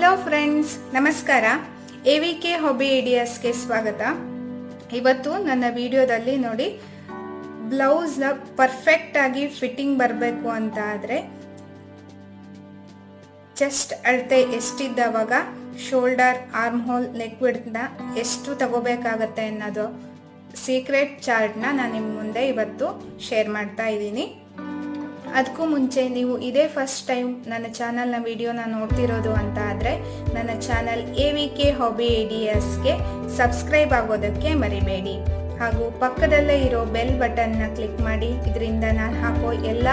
Hello friends, ನಮಸ್ಕಾರ. AVK hobby ಐಡಿಯಾಸ್ಗೆ ಸ್ವಾಗತ. ಇವತ್ತು ನನ್ನ ವಿಡಿಯೋದಲ್ಲಿ ನೋಡಿ, ಬ್ಲೌಸ್ನ ಪರ್ಫೆಕ್ಟ್ ಆಗಿ ಫಿಟ್ಟಿಂಗ್ ಬರಬೇಕು ಅಂತ ಆದರೆ ಚೆಸ್ಟ್ ಅಳತೆ ಎಷ್ಟಿದ್ದವಾಗ ಶೋಲ್ಡರ್, ಆರ್ಮ್ ಹೋಲ್, ನೆಕ್ ವಿಡ್ತ್ನ ಎಷ್ಟು ತಗೋಬೇಕಾಗತ್ತೆ ಅನ್ನೋದು ಸೀಕ್ರೆಟ್ ಚಾರ್ಟ್ನ ನಾನು ನಿಮ್ಮ ಮುಂದೆ ಇವತ್ತು ಶೇರ್ ಮಾಡ್ತಾ ಇದ್ದೀನಿ. ಅದಕ್ಕೂ ಮುಂಚೆ ನೀವು ಇದೇ ಫಸ್ಟ್ ಟೈಮ್ ನನ್ನ ಚಾನಲ್ನ ವಿಡಿಯೋನ ನೋಡ್ತಿರೋದು ಅಂತ ಆದರೆ ನನ್ನ ಚಾನಲ್ AVK ಹಾಬಿ ಐಡಿಯಾಸ್ಗೆ ಸಬ್ಸ್ಕ್ರೈಬ್ ಆಗೋದಕ್ಕೆ ಮರಿಬೇಡಿ. ಹಾಗೂ ಪಕ್ಕದಲ್ಲೇ ಇರೋ ಬೆಲ್ ಬಟನ್ನ ಕ್ಲಿಕ್ ಮಾಡಿ. ಇದರಿಂದ ನಾನು ಹಾಕೋ ಎಲ್ಲ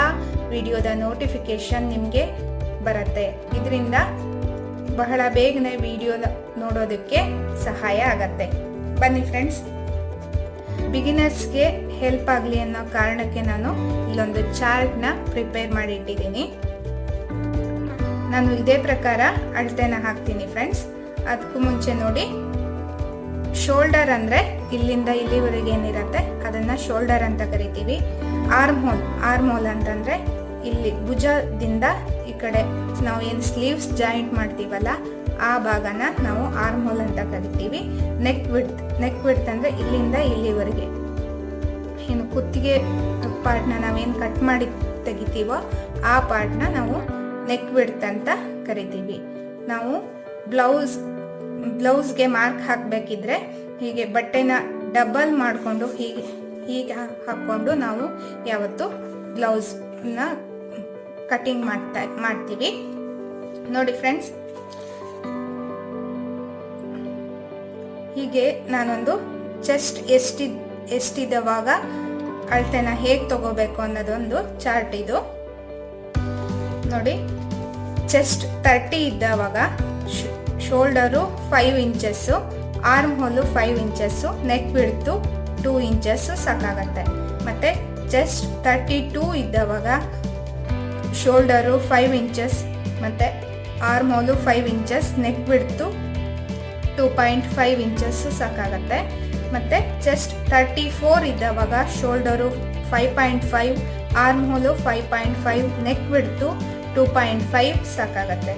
ವಿಡಿಯೋದ ನೋಟಿಫಿಕೇಶನ್ ನಿಮಗೆ ಬರುತ್ತೆ. ಇದರಿಂದ ಬಹಳ ಬೇಗನೆ ವಿಡಿಯೋ ನೋಡೋದಕ್ಕೆ ಸಹಾಯ ಆಗತ್ತೆ. ಬನ್ನಿ ಫ್ರೆಂಡ್ಸ್, ಬಿಗಿನರ್ಸ್ಗೆ ಹೆಲ್ಪ್ ಆಗಲಿ ಅನ್ನೋ ಕಾರಣಕ್ಕೆ ನಾನು ಇಲ್ಲೊಂದು ಚಾರ್ಟ್ನ ಪ್ರಿಪೇರ್ ಮಾಡಿ ಇಟ್ಟಿದ್ದೀನಿ. ನಾನು ಇದೇ ಪ್ರಕಾರ ಅಳತೆನ ಹಾಕ್ತೀನಿ ಫ್ರೆಂಡ್ಸ್. ಅದಕ್ಕೂ ಮುಂಚೆ ನೋಡಿ, ಶೋಲ್ಡರ್ ಅಂದರೆ ಇಲ್ಲಿಂದ ಇಲ್ಲಿವರೆಗೆ ಏನಿರುತ್ತೆ ಅದನ್ನು ಶೋಲ್ಡರ್ ಅಂತ ಕರಿತೀವಿ. ಆರ್ಮ್ ಹೋಲ್ ಅಂತಂದರೆ ಇಲ್ಲಿ ಭುಜದಿಂದ ಈ ಕಡೆ ನಾವು ಏನು ಸ್ಲೀವ್ಸ್ ಜಾಯಿಂಟ್ ಮಾಡ್ತೀವಲ್ಲ ಆ ಭಾಗನ ನಾವು ಆರ್ಮ್ ಹೋಲ್ ಅಂತ ಕರಿತೀವಿ. ನೆಕ್ ವಿಡ್ತ್ ಅಂದರೆ ಇಲ್ಲಿಂದ ಇಲ್ಲಿವರೆಗೆ ಏನು ಕುತ್ತಿಗೆ ಪಾರ್ಟ್ನ ನಾವೇನು ಕಟ್ ಮಾಡಿ ತೆಗಿತೀವೋ ಆ ಪಾರ್ಟ್ನ ನಾವು ನೆಕ್ ವಿಡ್ತ್ ಅಂತ ಕರಿತೀವಿ. ನಾವು ಬ್ಲೌಸ್ಗೆ ಮಾರ್ಕ್ ಹಾಕಬೇಕಿದ್ರೆ ಹೀಗೆ ಬಟ್ಟೆನ ಡಬಲ್ ಮಾಡಿಕೊಂಡು ಹೀಗೆ ಹಾಕ್ಕೊಂಡು ನಾವು ಯಾವತ್ತು ಬ್ಲೌಸ್ನ ಕಟಿಂಗ್ ಮಾಡ್ತೀವಿ. ನೋಡಿ ಫ್ರೆಂಡ್ಸ್, ಹೀಗೆ ನಾನೊಂದು ಚೆಸ್ಟ್ ಎಷ್ಟಿದ್ದವಾಗ ಅಳತೆನ ಹೇಗೆ ತಗೋಬೇಕು ಅನ್ನೋದೊಂದು ಚಾರ್ಟ್ ಇದು. ನೋಡಿ, ಚೆಸ್ಟ್ 30 ಇದ್ದವಾಗ ಶೋಲ್ಡರು 5 ಇಂಚಸ್ಸು, ಆರ್ಮ್ ಹೋಲು 5 ಇಂಚಸ್ಸು, ನೆಕ್ ವಿಡ್ತು 2 ಇಂಚಸ್ಸು ಸಾಕಾಗತ್ತೆ. ಮತ್ತು ಚೆಸ್ಟ್ 32 ಇದ್ದವಾಗ ಶೋಲ್ಡರು 5 ಇಂಚಸ್ ಮತ್ತು ಆರ್ಮ್ ಹೋಲು 5 ಇಂಚಸ್, ನೆಕ್ ವಿಡ್ತು 2.5 ಇಂಚಸ್ಸು ಸಾಕಾಗತ್ತೆ. ಮತ್ತು ಚೆಸ್ಟ್ 34 ಇದ್ದವಾಗ ಶೋಲ್ಡರು 5.5, ಆರ್ಮ್ ಹೋಲು 5.5, ನೆಕ್ ವಿಡ್ತು 2.5 ಸಾಕಾಗತ್ತೆ.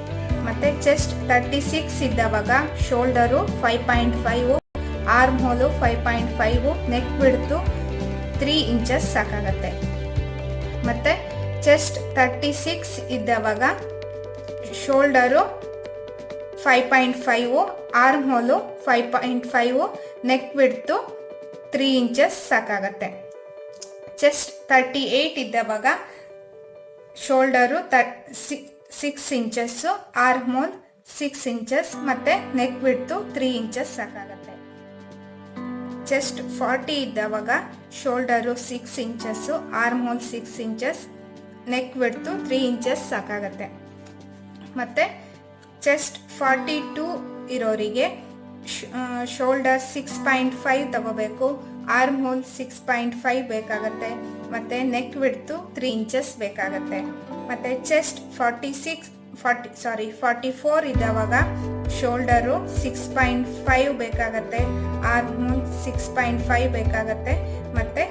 ಮತ್ತು ಚೆಸ್ಟ್ 36 ಇದ್ದವಾಗ ಶೋಲ್ಡರು 5.5, ಆರ್ಮ್ ಹೋಲು 5.5, ನೆಕ್ ವಿಡ್ತು 3 ಇಂಚಸ್ ಸಾಕಾಗತ್ತೆ. ಮತ್ತು ಚೆಸ್ಟ್ 36 ಇದ್ದವಾಗ ಶೋಲ್ಡರು 5.5, ಆರ್ಮ್ ಹೋಲು 5.5, neck width 3 inches ಸಾಕಾಗತ್ತೆ. Chest 38 ಇದ್ದವಾಗ shoulder 6 inches, arm hole 6 inches ಮತ್ತು neck width 3 inches ಸಾಕಾಗತ್ತೆ. Chest 40 ಇದ್ದವಾಗ shoulder 6 inches, arm hole 6 inches, neck width 3 inches ಸಾಕಾಗತ್ತೆ. ಮತ್ತು ಚೆಸ್ಟ್ 42 ಇರೋರಿಗೆ ಶೋಲ್ಡರ್ 6.5 ತಗೋಬೇಕು, ಆರ್ಮ್ ಹೋಲ್ 6.5 ಬೇಕಾಗತ್ತೆ, ಮತ್ತು ನೆಕ್ ವಿಡ್ತು 3 ಇಂಚಸ್ ಬೇಕಾಗತ್ತೆ. ಮತ್ತು ಚೆಸ್ಟ್ 44 ಇದ್ದವಾಗ ಶೋಲ್ಡರು 6.5 ಬೇಕಾಗತ್ತೆ, ಆರ್ಮ್ ಹೋಲ್ 6.5 ಬೇಕಾಗತ್ತೆ, ಮತ್ತು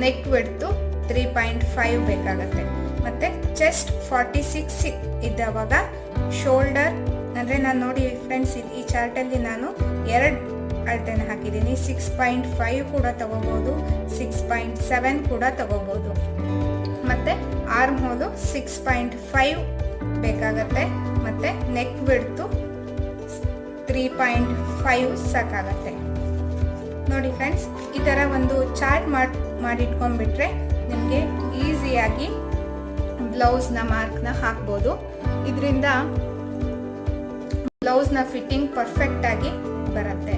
ನೆಕ್ ವಿಡ್ತು 3.5 ಬೇಕಾಗತ್ತೆ. ಮತ್ತು ಚೆಸ್ಟ್ 46 ಇದ್ದವಾಗ ಶೋಲ್ಡರ್ ಅಂದರೆ ನಾನು ನೋಡಿ ಫ್ರೆಂಡ್ಸ್, ಈ ಚಾರ್ಟಲ್ಲಿ ನಾನು 2 ಅಳತೆನ ಹಾಕಿದ್ದೀನಿ. 6.5 ಕೂಡ ತಗೋಬೋದು, 6.7 ಕೂಡ ತಗೋಬೋದು. ಮತ್ತು ಆರ್ಮ್ ಹೋಲು 6.5 ಬೇಕಾಗತ್ತೆ, ಮತ್ತು ನೆಕ್ ವಿಡ್ತು 3.5 ಸಾಕಾಗತ್ತೆ. ನೋಡಿ ಫ್ರೆಂಡ್ಸ್, ಈ ಥರ ಒಂದು ಚಾರ್ಟ್ ಮಾಡಿಟ್ಕೊಂಡ್ಬಿಟ್ರೆ ನಿಮಗೆ ಈಸಿಯಾಗಿ ಬ್ಲೌಸ್ನ ಮಾರ್ಕ್ನ ಹಾಕ್ಬೋದು. ಇದರಿಂದ ಬ್ಲೌಸ್ನ ಫಿಟ್ಟಿಂಗ್ ಪರ್ಫೆಕ್ಟ್ ಆಗಿ ಬರುತ್ತೆ.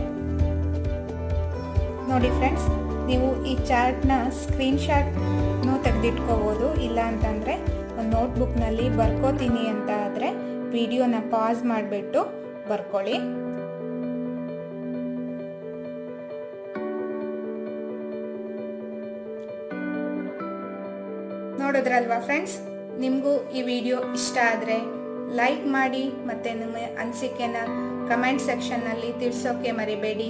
ನೋಡಿ ಫ್ರೆಂಡ್ಸ್, ನೀವು ಈ ಚಾರ್ಟ್ನ ಸ್ಕ್ರೀನ್ಶಾಟ್ನೂ ತೆಗೆದಿಟ್ಕೋಬೋದು. ಇಲ್ಲ ಅಂತಂದರೆ ಒಂದು ನೋಟ್ಬುಕ್ನಲ್ಲಿ ಬರ್ಕೋತೀನಿ ಅಂತ ಆದರೆ ವಿಡಿಯೋನ ಪಾಸ್ ಮಾಡಿಬಿಟ್ಟು ಬರ್ಕೊಳ್ಳಿ. ನೋಡಿದ್ರಲ್ವಾ ಫ್ರೆಂಡ್ಸ್, ನಿಮಗೂ ಈ ವಿಡಿಯೋ ಇಷ್ಟ ಆದರೆ ಲೈಕ್ ಮಾಡಿ ಮತ್ತು ನಿಮ್ಮ ಅನಿಸಿಕೆನ ಕಮೆಂಟ್ ಸೆಕ್ಷನ್ನಲ್ಲಿ ತಿಳಿಸೋಕ್ಕೆ ಮರಿಬೇಡಿ.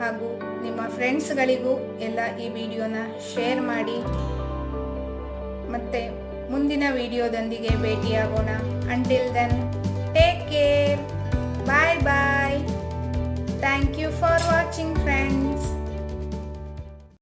ಹಾಗೂ ನಿಮ್ಮ ಫ್ರೆಂಡ್ಸ್ಗಳಿಗೂ ಎಲ್ಲ ಈ ವಿಡಿಯೋನ ಶೇರ್ ಮಾಡಿ. ಮತ್ತು ಮುಂದಿನ ವಿಡಿಯೋದೊಂದಿಗೆ ಭೇಟಿಯಾಗೋಣ. Until then, take care. Thank you for watching friends.